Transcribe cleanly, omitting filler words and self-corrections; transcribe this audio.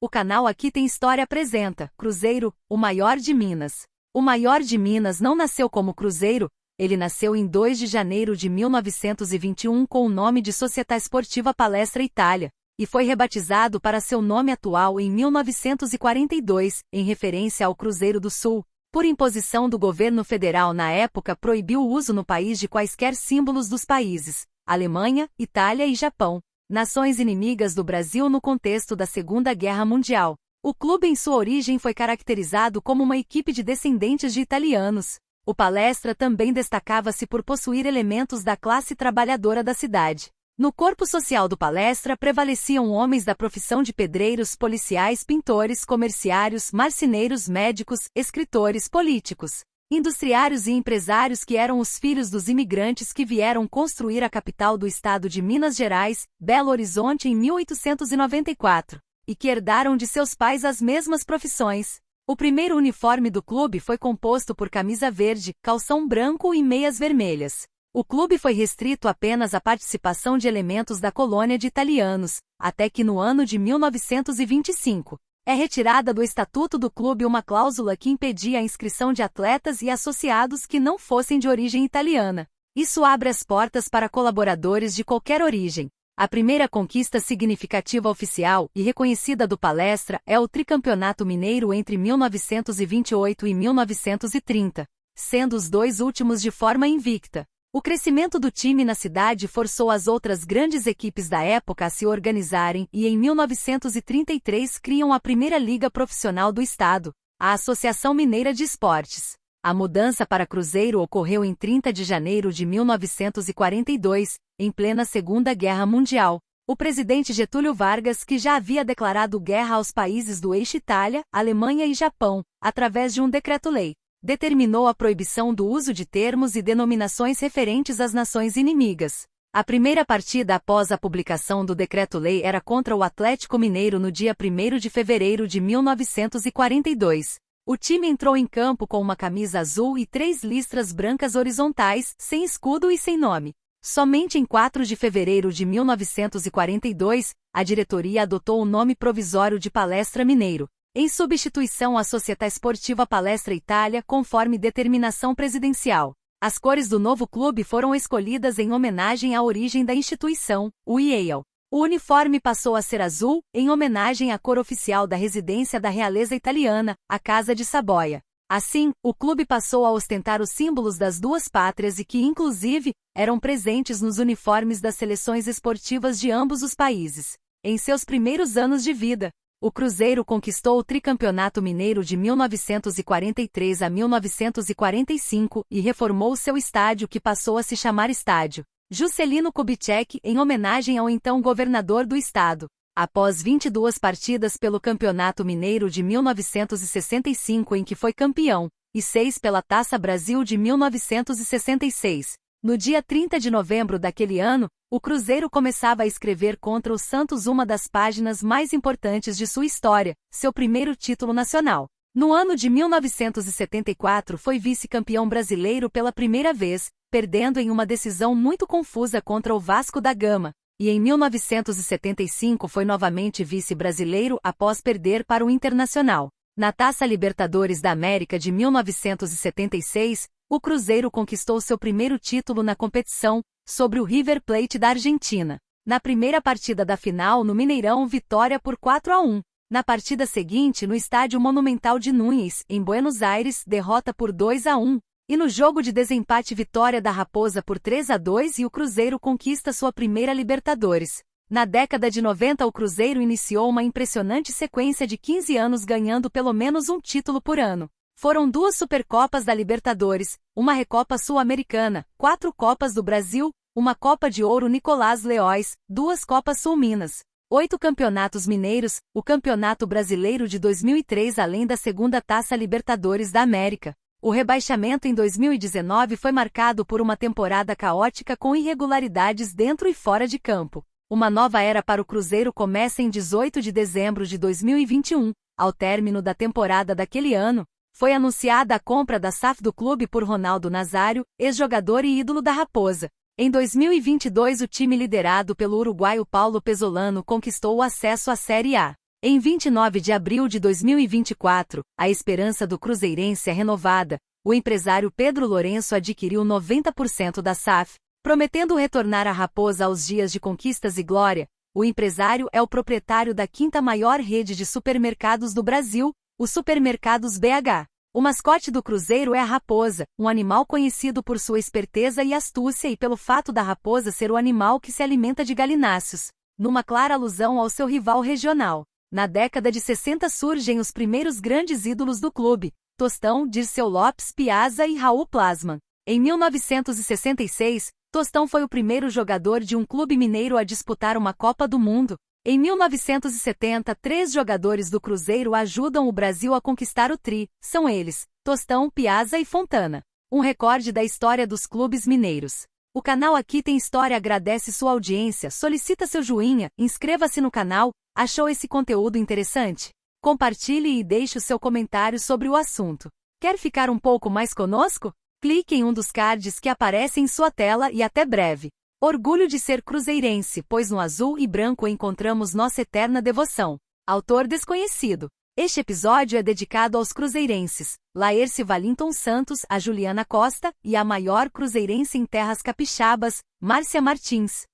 O canal Aqui Tem História apresenta Cruzeiro, o maior de Minas. O maior de Minas não nasceu como Cruzeiro, ele nasceu em 2 de janeiro de 1921 com o nome de Società Sportiva Palestra Itália, e foi rebatizado para seu nome atual em 1942, em referência ao Cruzeiro do Sul. Por imposição do governo federal na época, proibiu o uso no país de quaisquer símbolos dos países Alemanha, Itália e Japão, nações inimigas do Brasil no contexto da Segunda Guerra Mundial. O clube em sua origem foi caracterizado como uma equipe de descendentes de italianos. O Palestra também destacava-se por possuir elementos da classe trabalhadora da cidade. No corpo social do Palestra prevaleciam homens da profissão de pedreiros, policiais, pintores, comerciários, marceneiros, médicos, escritores, políticos, industriários e empresários que eram os filhos dos imigrantes que vieram construir a capital do estado de Minas Gerais, Belo Horizonte em 1894, e que herdaram de seus pais as mesmas profissões. O primeiro uniforme do clube foi composto por camisa verde, calção branco e meias vermelhas. O clube foi restrito apenas à participação de elementos da colônia de italianos, até que no ano de 1925, é retirada do estatuto do clube uma cláusula que impedia a inscrição de atletas e associados que não fossem de origem italiana. Isso abre as portas para colaboradores de qualquer origem. A primeira conquista significativa oficial e reconhecida do Palestra é o tricampeonato mineiro entre 1928 e 1930, sendo os dois últimos de forma invicta. O crescimento do time na cidade forçou as outras grandes equipes da época a se organizarem e em 1933 criam a primeira liga profissional do estado, a Associação Mineira de Esportes. A mudança para Cruzeiro ocorreu em 30 de janeiro de 1942, em plena Segunda Guerra Mundial. O presidente Getúlio Vargas, que já havia declarado guerra aos países do eixo Itália, Alemanha e Japão, através de um decreto-lei, determinou a proibição do uso de termos e denominações referentes às nações inimigas. A primeira partida após a publicação do decreto-lei era contra o Atlético Mineiro no dia 1º de fevereiro de 1942. O time entrou em campo com uma camisa azul e 3 listras brancas horizontais, sem escudo e sem nome. Somente em 4 de fevereiro de 1942, a diretoria adotou o nome provisório de Palestra Mineiro, em substituição à Società Sportiva Palestra Itália, conforme determinação presidencial. As cores do novo clube foram escolhidas em homenagem à origem da instituição, o IEL. O uniforme passou a ser azul, em homenagem à cor oficial da residência da realeza italiana, a Casa de Saboia. Assim, o clube passou a ostentar os símbolos das duas pátrias e que, inclusive, eram presentes nos uniformes das seleções esportivas de ambos os países. Em seus primeiros anos de vida, o Cruzeiro conquistou o tricampeonato mineiro de 1943 a 1945 e reformou seu estádio, que passou a se chamar Estádio Juscelino Kubitschek, em homenagem ao então governador do estado. Após 22 partidas pelo Campeonato Mineiro de 1965 em que foi campeão, e 6 pela Taça Brasil de 1966, no dia 30 de novembro daquele ano, o Cruzeiro começava a escrever contra o Santos uma das páginas mais importantes de sua história, seu primeiro título nacional. No ano de 1974 foi vice-campeão brasileiro pela primeira vez, perdendo em uma decisão muito confusa contra o Vasco da Gama, e em 1975 foi novamente vice-brasileiro após perder para o Internacional. Na Taça Libertadores da América de 1976, o Cruzeiro conquistou seu primeiro título na competição, sobre o River Plate da Argentina. Na primeira partida da final no Mineirão, vitória por 4-1. Na partida seguinte no Estádio Monumental de Núñez, em Buenos Aires, derrota por 2-1. E no jogo de desempate, vitória da Raposa por 3-2 e o Cruzeiro conquista sua primeira Libertadores. Na década de 90 o Cruzeiro iniciou uma impressionante sequência de 15 anos ganhando pelo menos um título por ano. Foram 2 Supercopas da Libertadores, uma Recopa Sul-Americana, 4 Copas do Brasil, uma Copa de Ouro Nicolás Leóis, 2 Copas Sul-Minas, 8 Campeonatos Mineiros, o Campeonato Brasileiro de 2003 além da segunda Taça Libertadores da América. O rebaixamento em 2019 foi marcado por uma temporada caótica com irregularidades dentro e fora de campo. Uma nova era para o Cruzeiro começa em 18 de dezembro de 2021, ao término da temporada daquele ano. Foi anunciada a compra da SAF do clube por Ronaldo Nazário, ex-jogador e ídolo da Raposa. Em 2022 o time liderado pelo uruguaio Paulo Pesolano conquistou o acesso à Série A. Em 29 de abril de 2024, a esperança do cruzeirense é renovada. O empresário Pedro Lourenço adquiriu 90% da SAF, prometendo retornar a Raposa aos dias de conquistas e glória. O empresário é o proprietário da quinta maior rede de supermercados do Brasil, os Supermercados BH. O mascote do Cruzeiro é a raposa, um animal conhecido por sua esperteza e astúcia e pelo fato da raposa ser o animal que se alimenta de galináceos, numa clara alusão ao seu rival regional. Na década de 60 surgem os primeiros grandes ídolos do clube, Tostão, Dirceu Lopes Piazza e Raul Plasman. Em 1966, Tostão foi o primeiro jogador de um clube mineiro a disputar uma Copa do Mundo. Em 1970, 3 jogadores do Cruzeiro ajudam o Brasil a conquistar o tri. São eles, Tostão, Piazza e Fontana. Um recorde da história dos clubes mineiros. O canal Aqui Tem História agradece sua audiência, solicita seu joinha, inscreva-se no canal. Achou esse conteúdo interessante? Compartilhe e deixe o seu comentário sobre o assunto. Quer ficar um pouco mais conosco? Clique em um dos cards que aparecem em sua tela e até breve. Orgulho de ser cruzeirense, pois no azul e branco encontramos nossa eterna devoção. Autor desconhecido. Este episódio é dedicado aos cruzeirenses, Laércio Valinton Santos, a Juliana Costa, e a maior cruzeirense em terras capixabas, Márcia Martins.